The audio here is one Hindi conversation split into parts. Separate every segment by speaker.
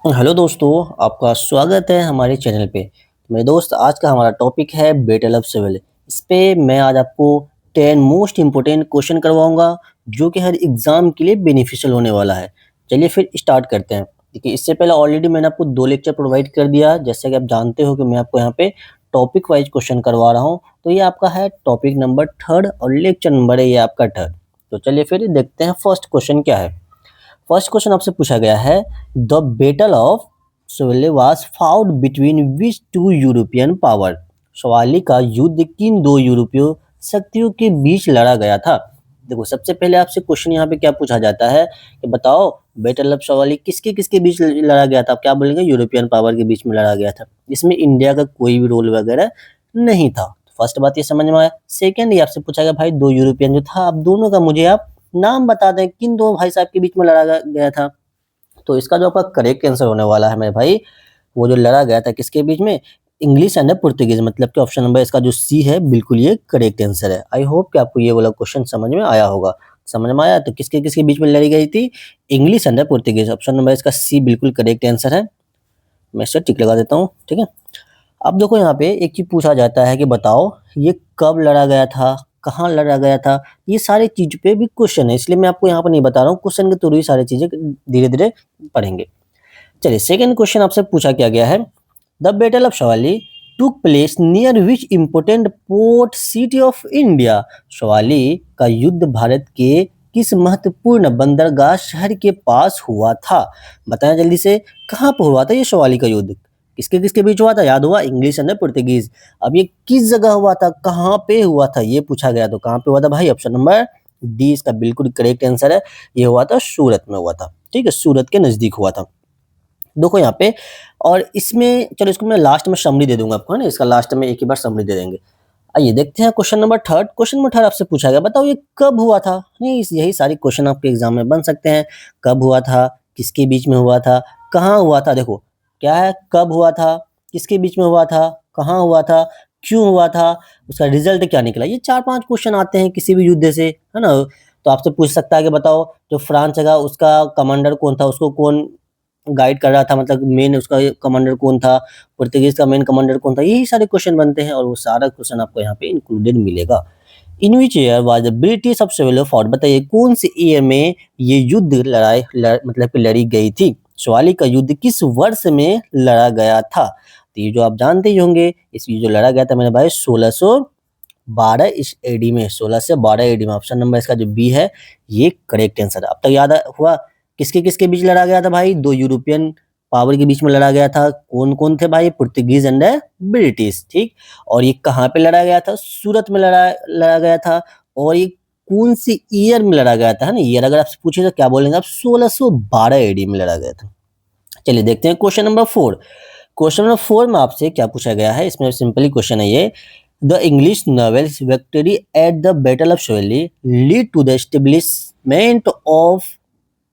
Speaker 1: हेलो दोस्तों, आपका स्वागत है हमारे चैनल पे। मेरे दोस्त, आज का हमारा टॉपिक है बैटल ऑफ सिविल। इस पे मैं आज आपको 10 मोस्ट इम्पोर्टेंट क्वेश्चन करवाऊंगा जो कि हर एग्जाम के लिए बेनिफिशियल होने वाला है। चलिए फिर स्टार्ट करते हैं। देखिए, इससे पहले ऑलरेडी मैंने आपको 2 लेक्चर प्रोवाइड कर दिया। जैसे कि आप जानते हो कि मैं आपको यहाँ पे टॉपिक वाइज क्वेश्चन करवा रहा हूँ। तो ये आपका है टॉपिक नंबर 3 और लेक्चर नंबर है ये आपका 3। तो चलिए फिर देखते हैं फर्स्ट क्वेश्चन क्या है। फर्स्ट क्वेश्चन आपसे पूछा गया है, the battle of Swally was fought between which two European power. Swally का युद्ध किन दो यूरोपीय शक्तियों के बीच लड़ा गया था। देखो, सबसे पहले आपसे क्वेश्चन यहाँ पे क्या पूछा जाता है कि बताओ बैटल ऑफ सवाली किसके किसके बीच लड़ा गया था। आप क्या बोलेंगे? यूरोपियन पावर के बीच में लड़ा गया था। इसमें इंडिया का कोई भी रोल वगैरह नहीं था। फर्स्ट बात ये समझ में आया। सेकेंड, ये आपसे पूछा गया भाई दो यूरोपियन जो था, आप दोनों का मुझे आप नाम बता दें, किन दो भाई साहब के बीच में लड़ा गया था। तो इसका जो आपका करेक्ट आंसर होने वाला है मेरे भाई, वो जो लड़ा गया था किसके बीच में, इंग्लिश एंड पुर्तगीज। मतलब कि ऑप्शन नंबर इसका जो सी है बिल्कुल ये करेक्ट आंसर है। आई होप कि आपको ये वाला क्वेश्चन समझ में आया होगा। समझ में आया? तो किसके किसके बीच में लड़ी गई थी? English and Portuguese. Option number इसका सी बिल्कुल करेक्ट आंसर है। मैं इसे टिक लगा देता हूँ, ठीक है। अब देखो, यहाँ पे एक चीज पूछा जाता है कि बताओ ये कब लड़ा गया था, कहाँ लड़ा गया था। ये सारी चीज पे भी क्वेश्चन है, इसलिए मैं आपको यहाँ पर नहीं बता रहा हूँ। क्वेश्चन के थ्रू ही सारी चीजें धीरे धीरे पढ़ेंगे। चलिए, सेकंड क्वेश्चन आपसे पूछा क्या गया है, the battle of Swally took place near which important port city of India. Swally का युद्ध भारत के किस महत्वपूर्ण बंदरगाह शहर के पास हुआ था। बताएं जल्दी से, कहाँ पर हुआ था ये सवाली का युद्ध, किसके किसके बीच हुआ था? याद हुआ, इंग्लिश एंड पुर्तगीज। अब ये किस जगह हुआ था, कहाँ पे हुआ था, ये पूछा गया। तो कहाँ पे हुआ था भाई? ऑप्शन नंबर डी इसका बिल्कुल करेक्ट आंसर है। ये हुआ था सूरत में हुआ था, ठीक है, सूरत के नजदीक हुआ था। देखो यहाँ पे, और इसमें चलो इसको मैं लास्ट में समरी दे दूंगा आपको, है ना। इसका लास्ट में एक ही बार समरी दे देंगे। आइए देखते हैं क्वेश्चन नंबर 3। क्वेश्चन नंबर 3 आपसे पूछा गया, बताओ ये कब हुआ था। नहीं, यही सारी क्वेश्चन आपके एग्जाम में बन सकते हैं। कब हुआ था, किसके बीच में हुआ था, कहाँ हुआ था। देखो क्या है, कब हुआ था, किसके बीच में हुआ था, कहाँ हुआ था, क्यों हुआ था, उसका रिजल्ट क्या निकला। ये 4-5 क्वेश्चन आते हैं किसी भी युद्ध से, है ना। तो आपसे पूछ सकता है कि बताओ जो फ्रांस जगह उसका कमांडर कौन था, उसको कौन गाइड कर रहा था, मतलब मेन उसका कमांडर कौन था, पुर्तगीज का मेन कमांडर कौन था। यही सारे क्वेश्चन बनते हैं और वो सारा क्वेश्चन आपको यहाँ पे इंक्लूडेड मिलेगा। In which year was the British of civil fort. बताइए कौन से ईयर में ये युद्ध मतलब कि लड़ी गई थी। सवाली का युद्ध किस वर्ष में लड़ा गया था। तो ये जो आप जानते ही होंगे, इस जो लड़ा गया था मेरे भाई 1612 इस एडी में, 16 से 12 एडी में। ऑप्शन नंबर इसका जो बी है ये करेक्ट आंसर है। अब तक याद हुआ किसके किसके बीच लड़ा गया था भाई? दो यूरोपियन पावर के बीच में लड़ा गया था। कौन कौन थे भाई? पुर्तगीज एंड ब्रिटिश, ठीक। और ये कहाँ पे लड़ा गया था? सूरत में लड़ा लड़ा गया था। और ये कौन सी ईयर में लड़ा गया था, है ना। ईयर अगर आपसे पूछे तो क्या बोलेंगे आप? 1612 एडी में लड़ा गया था। चलिए देखते हैं क्वेश्चन नंबर 4। क्वेश्चन नंबर 4 में आपसे क्या पूछा गया है, इसमें सिंपली क्वेश्चन है ये, the English naval's victory at the battle of Swally lead to the establishment of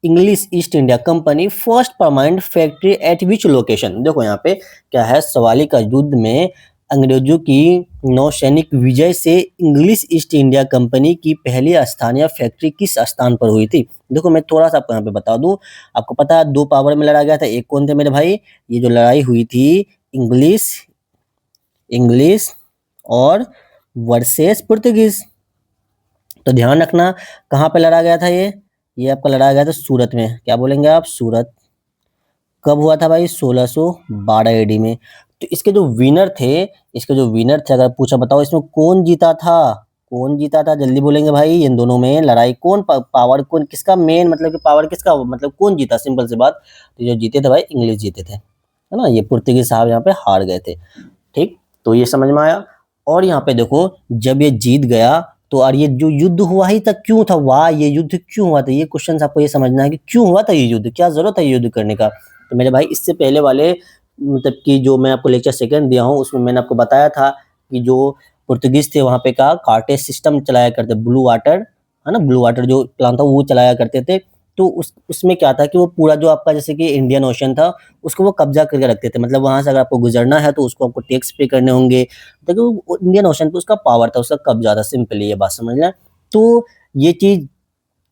Speaker 1: English East India company first permanent factory at which location. देखो यहाँ पे क्या है, सवाली का युद्ध में अंग्रेजों की नौसैनिक विजय से इंग्लिश ईस्ट इंडिया कंपनी की पहली स्थानीय फैक्ट्री किस स्थान पर हुई थी। देखो मैं थोड़ा सा आपको यहाँ पे बता दूं, आपको पता है दो पावर में लड़ा गया था। एक कौन थे मेरे भाई? ये जो लड़ाई हुई थी इंग्लिश इंग्लिश और वर्सेस पुर्तगीज। तो ध्यान रखना कहाँ पे लड़ा गया था ये आपका लड़ा गया था सूरत में। क्या बोलेंगे आप? सूरत। कब हुआ था भाई? 1612 एडी में। तो इसके जो विनर थे अगर पूछा बताओ इसमें कौन जीता था, कौन जीता था, जल्दी बोलेंगे भाई। इन दोनों में लड़ाई कौन पावर कौन किसका मेन, मतलब कि पावर किसका, मतलब कौन जीता, सिंपल सी बात। तो जो जीते थे भाई इंग्लिश जीते थे, है ना। ये पुर्तगीज साहब यहाँ पे हार गए थे, ठीक। तो ये समझ में आया। और यहाँ पे देखो जब ये जीत गया तो और ये जो युद्ध हुआ ही तक क्यों था, वाह ये युद्ध क्यों हुआ था, ये क्वेश्चन आपको ये समझना है कि क्यों हुआ था ये युद्ध, क्या जरूरत है ये युद्ध करने का। तो मेरे भाई इससे पहले वाले मतलब कि जो मैं आपको लेक्चर सेकंड दिया हूँ उसमें मैंने आपको बताया था कि जो पुर्तगीज थे वहां पे का कार्टेज सिस्टम चलाया करते, ब्लू वाटर, है ना, ब्लू वाटर जो प्लान था वो चलाया करते थे। तो उसमें क्या था कि वो पूरा जो आपका जैसे कि इंडियन ओशन था उसको वो कब्जा करके रखते थे। मतलब वहां से अगर आपको गुजरना है तो उसको आपको टैक्स पे करने होंगे। देखो वो इंडियन ओशन पे उसका पावर था, उसका कब्जा था, सिंपली ये बात समझ लें। तो ये चीज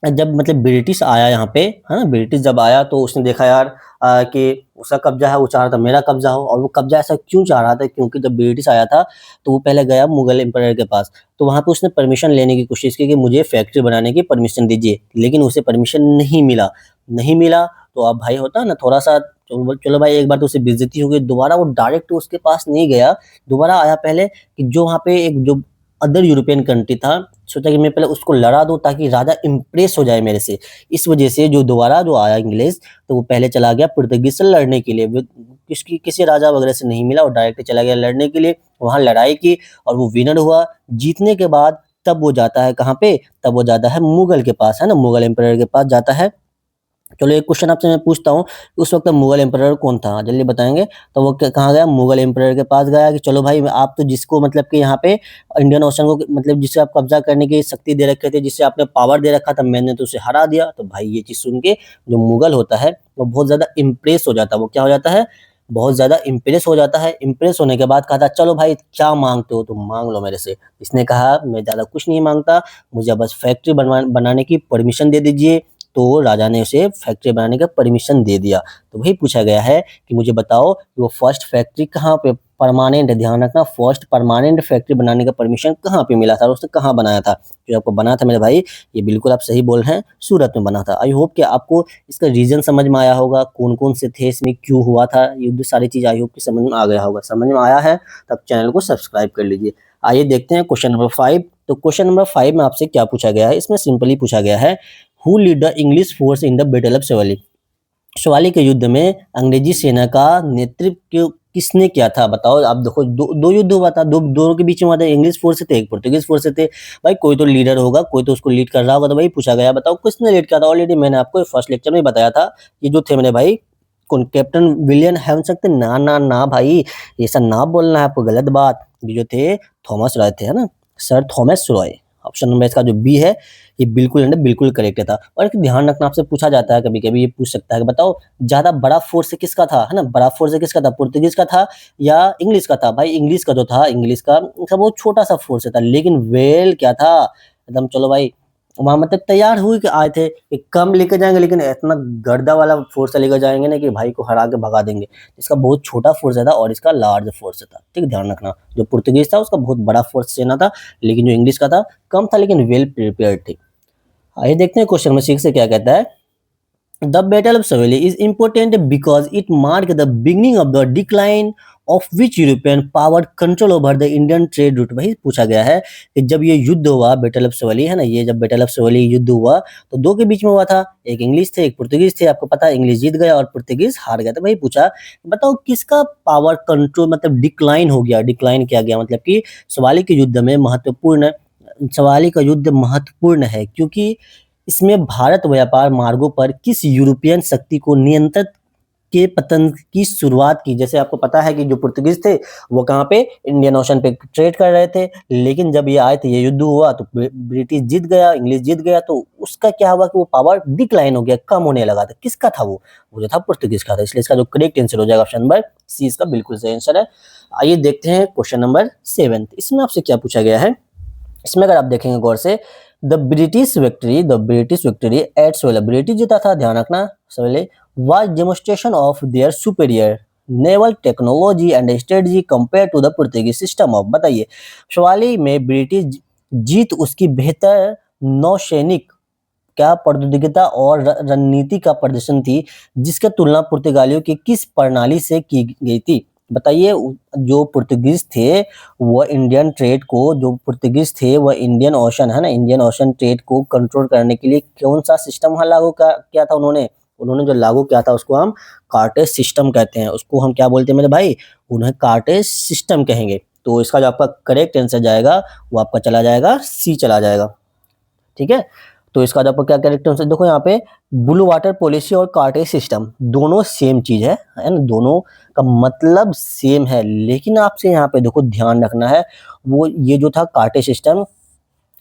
Speaker 1: जब मतलब ब्रिटिश आया यहाँ पे, है ना, ब्रिटिश जब आया तो उसने देखा यार कि उसका कब्जा है, वो चाह रहा था मेरा कब्जा हो। और वो कब्जा ऐसा क्यों चाह रहा था, क्योंकि जब ब्रिटिश आया था तो वो पहले गया मुगल एम्पायर के पास, तो वहाँ पे उसने परमिशन लेने की कोशिश की कि मुझे फैक्ट्री बनाने की परमिशन दीजिए, लेकिन उसे परमिशन नहीं मिला। नहीं मिला तो अब भाई होता है ना थोड़ा सा, चलो चलो भाई, एक बार तो उसे बेइज्जती हो गई, दोबारा वो डायरेक्ट उसके पास नहीं गया, दोबारा आया पहले कि जो वहाँ पे एक जो अदर यूरोपियन कंट्री था, सोचा कि मैं पहले उसको लड़ा दूं ताकि राजा इम्प्रेस हो जाए मेरे से। इस वजह से जो दोबारा जो आया इंग्लिश, तो वो पहले चला गया पुर्तगीज से लड़ने के लिए, किसी राजा वगैरह से नहीं मिला और डायरेक्ट चला गया लड़ने के लिए, वहां लड़ाई की और वो विनर हुआ। जीतने के बाद तब वो जाता है कहाँ पे, तब वो जाता है मुगल के पास, है ना, मुगल एम्पायर के पास जाता है। चलो एक क्वेश्चन आपसे मैं पूछता हूँ, उस वक्त मुगल एम्परर कौन था, जल्दी बताएंगे। तो वो कहाँ गया, मुगल एम्परर के पास गया कि चलो भाई आप तो जिसको मतलब कि यहाँ पे इंडियन ओशन को मतलब जिसे आप कब्जा करने की शक्ति दे रखे थे, जिससे आपने पावर दे रखा था, मैंने तो उसे हरा दिया। तो भाई ये चीज सुन के जो मुगल होता है वो बहुत ज्यादा इम्प्रेस हो जाता है। वो क्या हो जाता है, बहुत ज्यादा इम्प्रेस हो जाता है। इम्प्रेस होने के बाद कहा था चलो भाई क्या मांगते हो तुम मांग लो मेरे से। इसने कहा मैं ज्यादा कुछ नहीं मांगता, मुझे बस फैक्ट्री बनाने की परमिशन दे दीजिए। तो राजा ने उसे फैक्ट्री बनाने का परमिशन दे दिया। तो वही पूछा गया है कि मुझे बताओ कि वो फर्स्ट फैक्ट्री कहाँ पे परमानेंट, ध्यान रखना, फर्स्ट परमानेंट फैक्ट्री बनाने का परमिशन कहाँ पे मिला था और उसने कहाँ बनाया था। जो आपको बना था मेरे भाई, ये बिल्कुल आप सही बोल रहे हैं, सूरत में बना था। आई होप कि आपको इसका रीजन समझ में आया होगा, कौन कौन से थे इसमें, क्यों हुआ था, ये सारी चीज आई होप कि समझ में आ गया होगा। समझ में आया है तब चैनल को सब्सक्राइब कर लीजिए। आइए देखते हैं क्वेश्चन नंबर 5। तो क्वेश्चन नंबर 5 में आपसे क्या पूछा गया है, इसमें सिंपली पूछा गया है, who lead the English force in the battle of Shivalik. Shivalik के युद्ध में अंग्रेजी सेना का नेतृत्व किसने किया था, बताओ। आप देखो दो युद्ध हुआ था, दोनों के बीच में हुआ था, इंग्लिश फोर्स से थे, एक पुर्तगीज फोर्स से थे। भाई कोई तो लीडर होगा, कोई तो उसको लीड कर रहा होगा। तो भाई पूछा गया बताओ किसने लीड किया था। ऑलरेडी मैंने आपको फर्स्ट लेक्चर में बताया था, ये जो थे मेरे भाई, कौन, कैप्टन विलियम हेमसक थे। ना ना ना भाई, ऐसा ना बोलना है आपको, गलत बात। ये जो थे थॉमस रॉय थे, है ना, sir Thomas Roy. Option number इसका जो बी है ये बिल्कुल है, बिल्कुल करेक्ट था। और एक ध्यान रखना, आपसे पूछा जाता है कभी कभी, ये पूछ सकता है कि बताओ ज्यादा बड़ा फोर्स किसका था, है ना, बड़ा फोर्स किसका था, पुर्तगीज का था या इंग्लिश का था। भाई इंग्लिश का जो था, इंग्लिश का बहुत छोटा सा फोर्स था, लेकिन वेल क्या था एकदम, चलो भाई वहां मतलब तैयार हुए कि आए थे कि कम लेकर जाएंगे, लेकिन इतना गर्दा वाला फोर्स लेकर जाएंगे ना कि भाई को हरा के भगा देंगे। इसका बहुत छोटा फोर्स था और इसका लार्ज फोर्स था, ठीक, ध्यान रखना। जो पुर्तगीज था उसका बहुत बड़ा फोर्स सेना था, लेकिन जो इंग्लिश का था कम था लेकिन वेल प्रिपेयर्ड थी। आइए देखते हैं क्वेश्चन नंबर 6 से क्या कहता है। The Battle of Savili is important because it marked the beginning of the decline of which European power control over the Indian trade route। वही पूछा गया है कि जब ये युद्ध हुआ बैटल ऑफ सवली, है ना, ये जब बैटल ऑफ सवली युद्ध हुआ तो दो के बीच में हुआ था, एक इंग्लिश थे एक पुर्तगीज थे। आपको पता है इंग्लिश जीत गया और पुर्तगीज हार गया। तो वही पूछा बताओ किसका पावर कंट्रोल मतलब डिक्लाइन हो गया, डिक्लाइन किया गया, मतलब कि सवाली के युद्ध में महत्वपूर्ण, सवाली का युद्ध महत्वपूर्ण है क्योंकि इसमें भारत व्यापार मार्गों पर किस यूरोपियन शक्ति को नियंत्रित के पतन की शुरुआत की। जैसे आपको पता है कि जो पुर्तगीज थे वो कहाँ पे, इंडियन ओशन पे ट्रेड कर रहे थे, लेकिन जब ये आए थे, ये युद्ध हुआ तो ब्रिटिश जीत गया, इंग्लिश जीत गया, तो उसका क्या हुआ कि वो पावर डिक्लाइन हो गया, कम होने लगा था। किसका था वो जो था पुर्तगीज का था। इसलिए इसका जो करेक्ट आंसर हो जाएगा ऑप्शन नंबर सी, इसका बिल्कुल सही आंसर है। आइए देखते हैं क्वेश्चन नंबर 7। इसमें आपसे क्या पूछा गया है, इसमें अगर आप देखेंगे गौर से, the British victory at Swally, British जीता था, ध्यान रखना, Swally was demonstration of their superior naval technology and strategy compare to the Portuguese system of. बताइए सवाली में ब्रिटिश जीत उसकी बेहतर नौसैनिक क्या प्रौद्योगिता और रणनीति का प्रदर्शन थी, जिसकी तुलना पुर्तगालियों की किस प्रणाली से की गई थी। बताइए जो पुर्तगीज थे वो इंडियन ट्रेड को, जो पुर्तगीज थे वो इंडियन ओशन, है ना, इंडियन ओशन ट्रेड को कंट्रोल करने के लिए कौन सा सिस्टम वहां लागू किया था उन्होंने। उन्होंने जो लागू किया था उसको हम कार्टेज सिस्टम कहते हैं। उसको हम क्या बोलते हैं मेरे भाई, उन्हें कार्टेज सिस्टम कहेंगे। तो इसका जो आपका करेक्ट आंसर जाएगा वो आपका चला जाएगा सी, चला जाएगा, ठीक है। तो इसका आपको क्या कैरेक्टर से देखो, यहाँ पे ब्लू वाटर पॉलिसी और कार्टेज सिस्टम दोनों सेम चीज है ना, दोनों का मतलब सेम है। लेकिन आपसे यहाँ पे देखो ध्यान रखना है, वो ये जो था कार्टेज सिस्टम,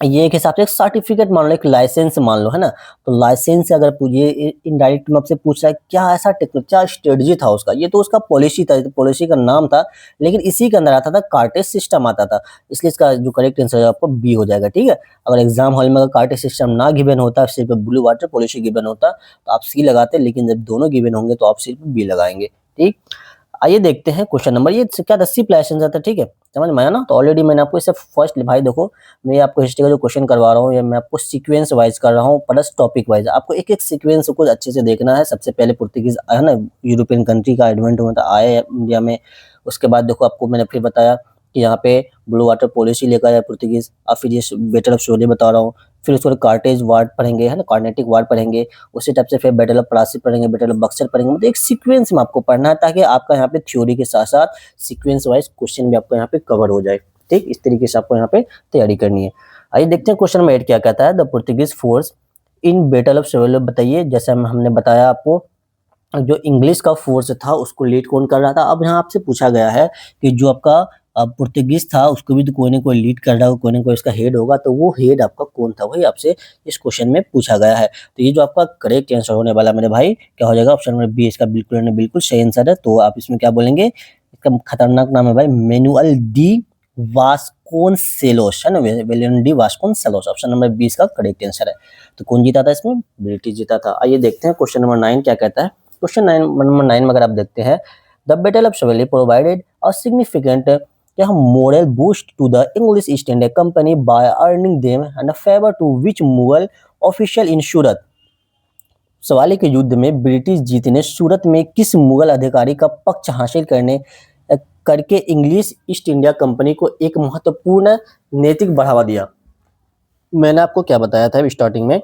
Speaker 1: ये एक हिसाब से एक सर्टिफिकेट मान लो, एक लाइसेंस मान लो, है ना। तो लाइसेंस से अगर ये इनडायरेक्ट में आपसे पूछ रहा है क्या ऐसा क्या स्ट्रेटजी था उसका, ये तो उसका पॉलिसी था, तो पॉलिसी का नाम था, लेकिन इसी के अंदर आता था कार्टेज सिस्टम आता था। इसलिए इसका जो करेक्ट आंसर है आपको बी हो जाएगा, ठीक है। अगर एग्जाम हॉल में अगर कार्टेज सिस्टम ना गिवन होता, सिर्फ ब्लू वाटर पॉलिसी गिवन होता तो आप सी लगाते, लेकिन जब दोनों गिवन होंगे तो आप सिर्फ बी लगाएंगे, ठीक। आइए देखते हैं क्वेश्चन नंबर, ये क्या 10 प्लेसेंस आता है, ठीक है, समझ में आया ना। तो ऑलरेडी मैंने आपको इसे फर्स्ट, भाई देखो मैं आपको हिस्ट्री का जो क्वेश्चन करवा रहा हूँ, ये मैं आपको सीक्वेंस वाइज कर रहा हूँ प्लस टॉपिक वाइज। आपको एक एक सीक्वेंस को अच्छे से देखना है। सबसे पहले पुर्तगीज है ना, यूरोपियन कंट्री का एडवेंट हुआ था, आए इंडिया में। उसके बाद देखो आपको मैंने फिर बताया कि यहाँ पे ब्लू वाटर पॉलिसी लेकर आया पुर्तगीज। अब फिर ये बैटल ऑफ शोले बता रहा हूँ। फिर उसको कार्टेज वार्ड पढ़ेंगे, है ना, कार्नेटिक वार्ड पढ़ेंगे। उसी टाइप से फिर बैटल ऑफ प्लासी पढ़ेंगे, बैटल ऑफ बक्सर पढ़ेंगे। मतलब एक सीक्वेंस में आपको पढ़ना है, ताकि आपका यहाँ पे थ्योरी के साथ साथ सीक्वेंस वाइज क्वेश्चन भी आपको यहाँ पे कवर हो जाए, ठीक। इस तरीके से आपको यहाँ पे तैयारी करनी है। आइए देखते हैं क्वेश्चन नंबर 8 क्या कहता है। The Portuguese force in battle of Swally, बताइए, जैसे हमने बताया आपको, जो इंग्लिश का फोर्स था उसको लीड कौन कर रहा था। अब यहाँ आपसे पूछा गया है कि जो आपका पुर्तगीज था उसको भी तो कोई ना कोई लीड कर रहा होगा, कोई ना कोई इसका हेड होगा, तो वो हेड आपका कौन था, वही आपसे इस क्वेश्चन में पूछा गया है। तो ये जो आपका करेक्ट आंसर होने वाला मेरे भाई क्या हो जाएगा, ऑप्शन नंबर बी इसका बिल्कुल बिल्कुल सही आंसर है। तो आप इसमें क्या बोलेंगे, इसका खतरनाक नाम है भाई मैनुअल डी वास्कोनसेलोस, है ना, विलियम डी वास्कोनसेलोस। ऑप्शन नंबर 20 का करेक्ट आंसर है। तो कौन जीता था इसमें, ब्रिटिश जीता था। आइए देखते हैं क्वेश्चन नंबर 9 क्या कहता है। क्वेश्चन नंबर 9 में अगर आप देखते हैं, the battle of Swally provided a significant क्या moral boost to the English East India company by earning them and favour to which Mughal official in Surat. Swally के युद्ध में ब्रिटिश जीत ने सूरत में किस मुगल अधिकारी का पक्ष हासिल करके इंग्लिश ईस्ट इंडिया कंपनी को एक महत्वपूर्ण नैतिक बढ़ावा दिया। मैंने आपको क्या बताया था स्टार्टिंग में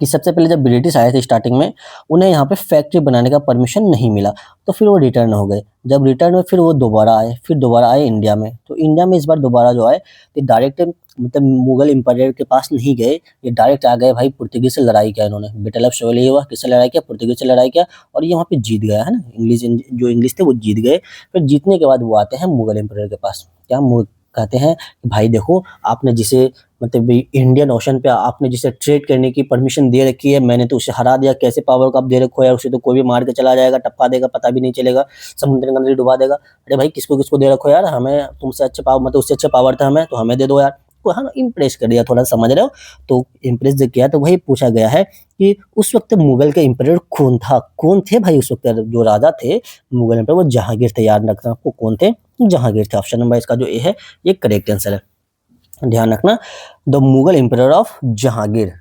Speaker 1: कि सबसे पहले जब ब्रिटिश आए थे स्टार्टिंग में, उन्हें यहाँ पे फैक्ट्री बनाने का परमिशन नहीं मिला, तो फिर वो रिटर्न हो गए। जब रिटर्न हुए फिर वो दोबारा आए, फिर दोबारा आए इंडिया में। तो इंडिया में इस बार दोबारा जो आए तो डायरेक्ट मतलब मुगल एम्पायर के पास नहीं गए, ये डायरेक्ट आ गए भाई पुर्तगीज से लड़ाई किया इन्होंने। बैटल ऑफ सेवली हुआ, किससे लड़ाई किया, पुर्तगीज से लड़ाई किया, और ये वहाँ पे जीत गया, है ना। जो इंग्लिश थे वो जीत गए। फिर जीतने के बाद वो आते हैं मुगल एम्पायर के पास, क्या कहते हैं कि भाई देखो, आपने जिसे मतलब इंडियन ओशन पे आपने जिसे ट्रेड करने की परमिशन दे रखी है, मैंने तो उसे हरा दिया। कैसे पावर कप दे रखो यार, उसे तो कोई भी मार के चला जाएगा, टपका देगा, पता भी नहीं चलेगा, समुद्र के अंदर डुबा देगा। अरे भाई किसको किसको दे रखो यार, हमें तुमसे अच्छे पावर, मतलब उससे अच्छा पावर था हमें, तो हमें दे दो यार। को हाँ इम्प्रेस कर दिया, थोड़ा समझ रहे हो। तो इम्प्रेस जो किया, तो वही पूछा गया है कि उस वक्त मुगल के एम्पायर कौन था, कौन थे भाई उस वक्त जो राजा थे मुगल एम्पायर, वो जहांगीर थे। याद रखना आपको कौन थे, जहांगीर थे। ऑप्शन नंबर इसका जो ए है ये करेक्ट आंसर है, ध्यान रखना। The Mughal empire of Jahangir,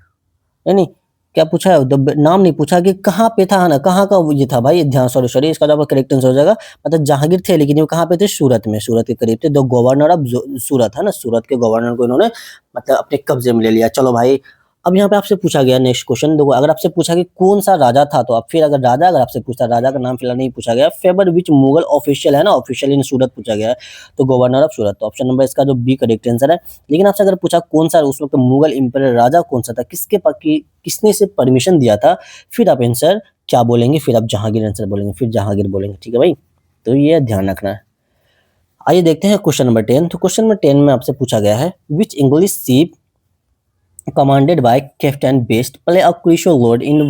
Speaker 1: यानी क्या पूछा है, नाम नहीं पूछा कि कहाँ पे था, ना कहाँ का ये था भाई, ध्यान, सॉरी सॉरी, इसका जवाब करेक्ट आंसर हो जाएगा। मतलब जहांगीर थे, लेकिन वो कहाँ पे थे, सूरत में, सूरत के करीब थे। द गवर्नर ऑफ सूरत, है ना, सूरत के गवर्नर को इन्होंने मतलब अपने कब्जे में ले लिया। चलो भाई, अब यहाँ पे आपसे पूछा गया नेक्स्ट क्वेश्चन, देखो अगर आपसे पूछा कि कौन सा राजा था, तो अब फिर अगर राजा अगर आपसे पूछता, राजा का नाम फिलहाल नहीं पूछा गया, फेवर विच मुगल ऑफिशियल, है ना, ऑफिशियल इन सूरत पूछा गया है, तो गवर्नर ऑफ सूरत। तो ऑप्शन नंबर इसका जो बी करेक्ट आंसर है। लेकिन आपसे अगर पूछा कौन सा उस वक्त मुगल एम्पायर राजा कौन सा था, किसने से परमिशन दिया था, फिर आप आंसर क्या बोलेंगे, फिर आप जहांगीर आंसर बोलेंगे, फिर जहांगीर बोलेंगे, ठीक है भाई। तो ये ध्यान रखना है। आइए देखते हैं क्वेश्चन नंबर 10। तो क्वेश्चन नंबर 10 में आपसे पूछा गया है, which English ship commanded by Captain Beast play a crucial role in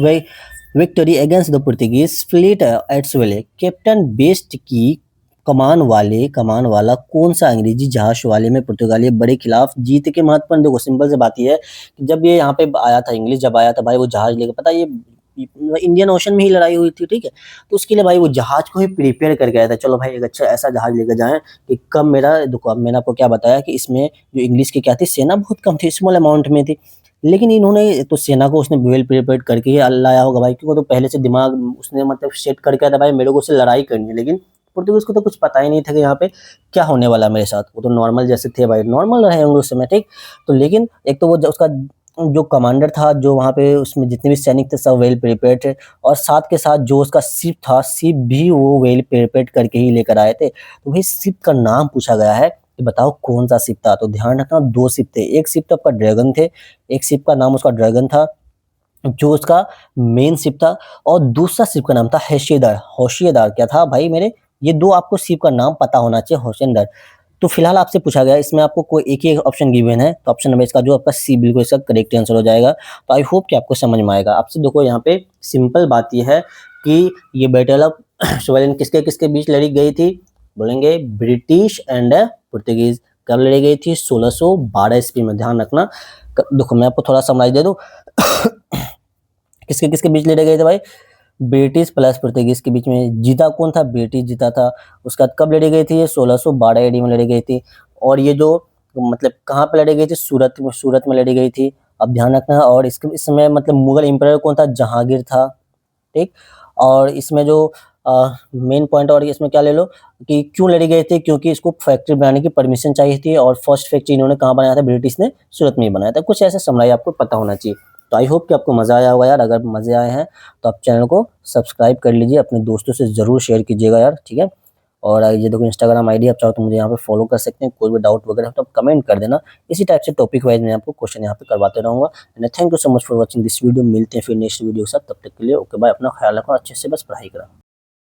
Speaker 1: victory against the Portuguese fleet at Swale। Captain best की कमान वाला कौन सा अंग्रेजी जहाज वाले में पुर्तगाली बड़े खिलाफ जीत के महत्वपूर्ण। देखो सिंपल सी बात यह है कि जब ये यहाँ पे आया था, इंग्लिश जब आया था भाई, वो जहाज लेकर, पता ये इंडियन ओशन में ही लड़ाई हुई थी, ठीक है। तो उसके लिए भाई वो जहाज को ही प्रिपेयर करके आया था। चलो भाई एक अच्छा ऐसा जहाज लेकर जाएं कि कम, मेरा देखो, अब मैंने आपको क्या बताया कि इसमें जो इंग्लिश की क्या थी, सेना बहुत कम थी, स्मॉल अमाउंट में थी। लेकिन इन्होंने तो सेना को उसने वेल प्रिपेयर्ड करके ही लाया होगा भाई, क्योंकि तो पहले से दिमाग उसने मतलब सेट करके आया था भाई, मेरे को उससे लड़ाई करनी है। लेकिन पुर्तगाल को तो कुछ पता ही नहीं था कि यहाँ पे क्या होने वाला है मेरे साथ। वो तो नॉर्मल जैसे थे भाई, नॉर्मल रहे होंगे उस समय, ठीक। तो लेकिन एक तो वो उसका जो कमांडर था, जो वहाँ पे उसमें जितने भी सैनिक थे सब वेल प्रिपेयर्ड थे, और साथ के साथ जो उसका शिप था, शिप भी वो वेल प्रिपेयर्ड करके ही लेकर आए थे। तो वही शिप का नाम पूछा गया है कि बताओ कौन सा शिप था। तो ध्यान रखना, दो शिप थे, एक शिप तो आपका ड्रैगन थे, एक शिप का नाम उसका ड्रैगन था जो उसका मेन शिप था, और दूसरा शिप का नाम था होशियार। होशियार क्या था भाई मेरे, ये दो आपको शिप का नाम पता होना चाहिए, होशियार। तो फिलहाल आपसे पूछा गया इसमें आपको कोई एक ही ऑप्शन गिवन है, तो ऑप्शन नंबर इसका जो आपका सी बिल्कुल इसका करेक्ट आंसर हो जाएगा। तो आई होप कि आपको समझ में आएगा। आपसे देखो यहाँ पे सिंपल बात ये है कि ये बैटल ऑफ सोवेलियन किसके बीच लड़ी गई थी, बोलेंगे ब्रिटिश एंड पुर्तगीज। कब लड़ी गई थी? 1612 ईस्वी में, ध्यान रखना। देखो मैं आपको थोड़ा समझाई दे दूं किसके बीच लड़े गए थे भाई? ब्रिटिश प्लस पुर्तगीज के बीच में। जीता कौन था? ब्रिटिश जीता था। उसके बाद कब लड़ी गई थी? ये 1612 एडी में लड़ी गई थी। और ये जो मतलब कहाँ पे लड़ी गई थी? सूरत में लड़ी गई थी। अब ध्यान रखना। और इसके इसमें मतलब मुगल एम्पायर कौन था? जहांगीर था। ठीक। और इसमें जो मेन पॉइंट और इसमें क्या ले लो कि क्यों लड़ी गई थी? क्योंकि इसको फैक्ट्री बनाने की परमिशन चाहिए थी, और फर्स्ट फैक्ट्री इन्होंने कहाँ बनाया था? ब्रिटिश ने सूरत में ही बनाया था। कुछ ऐसे समझाई आपको पता होना चाहिए। तो आई होप कि आपको मज़ा आया होगा यार। अगर मज़े आए हैं तो आप चैनल को सब्सक्राइब कर लीजिए, अपने दोस्तों से ज़रूर शेयर कीजिएगा यार, ठीक है। और ये देखो इंस्टाग्राम आईडी, आप चाहो तो मुझे यहाँ पे फॉलो कर सकते हैं। कोई भी डाउट वगैरह हो तो आप कमेंट कर देना। इसी टाइप से टॉपिक वाइज मैं आपको क्वेश्चन यहाँ पे करवाते रहूँगा। And thank you so much for watching this video. मिलते हैं फिर नेक्स्ट वीडियो के साथ, तब तक के लिए ओके बाय। अपना ख्याल रखना, अच्छे से बस पढ़ाई करा।